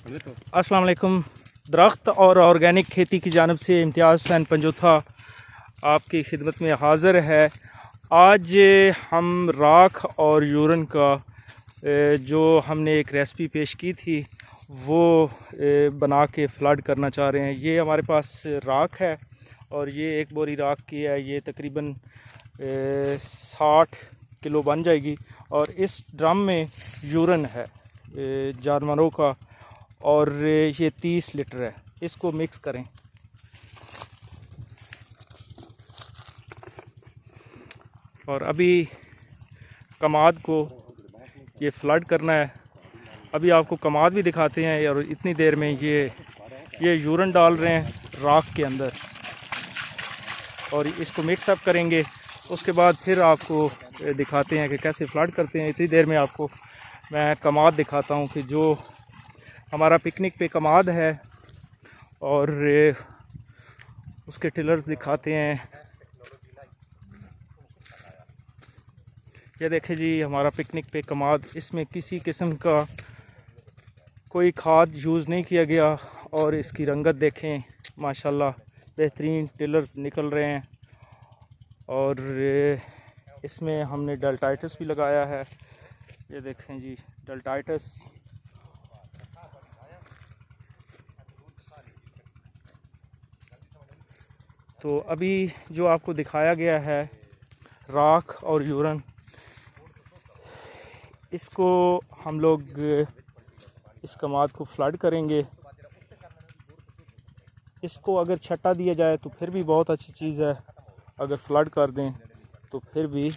अस्सलाम वालेकुम। दरख्त और ऑर्गेनिक खेती की जानिब से इम्तियाज़ हुसैन पंजोथा आपकी खिदमत में हाज़िर है। आज हम राख और यूरन का जो हमने एक रेसिपी पेश की थी वो बना के फ्लड करना चाह रहे हैं। ये हमारे पास राख है और ये एक बोरी राख की है, ये तकरीबन 60 किलो बन जाएगी। और इस ड्रम में यूरन है जानवरों का और ये 30 लीटर है। इसको मिक्स करें। और अभी कमाद को ये फ्लड करना है। अभी आपको कमाद भी दिखाते हैं और इतनी देर में ये यूरन डाल रहे हैं राख के अंदर और इसको मिक्स अप करेंगे। उसके बाद फिर आपको दिखाते हैं कि कैसे फ्लड करते हैं। इतनी देर में आपको मैं कमाद दिखाता हूँ कि जो हमारा पिकनिक पे कमाद है और उसके टिलर्स दिखाते हैं। ये देखें जी, हमारा पिकनिक पे कमाद, इसमें किसी किस्म का कोई खाद यूज़ नहीं किया गया और इसकी रंगत देखें, माशाल्लाह बेहतरीन टिलर्स निकल रहे हैं। और इसमें हमने डेल्टाइटस भी लगाया है। ये देखें जी, डेल्टाइटस। तो अभी जो आपको दिखाया गया है राख और यूरन, इसको हम लोग इस कमाद को फ्लड करेंगे। इसको अगर छट्टा दिया जाए तो फिर भी बहुत अच्छी चीज़ है, अगर फ्लड कर दें तो फिर भी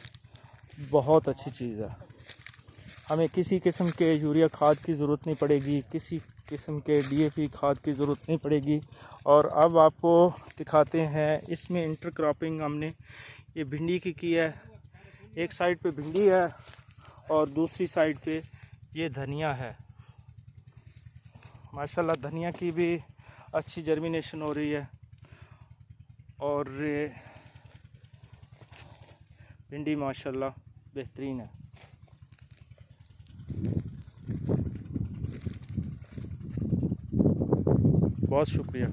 बहुत अच्छी चीज़ है। हमें किसी किस्म के यूरिया खाद की ज़रूरत नहीं पड़ेगी, किसी किस्म के डीएपी खाद की ज़रूरत नहीं पड़ेगी। और अब आपको दिखाते हैं इसमें इंटरक्रॉपिंग हमने ये भिंडी की है। एक साइड पे भिंडी है और दूसरी साइड पे ये धनिया है। माशाल्लाह धनिया की भी अच्छी जर्मिनेशन हो रही है और भिंडी माशाल्लाह बेहतरीन है। बहुत शुक्रिया।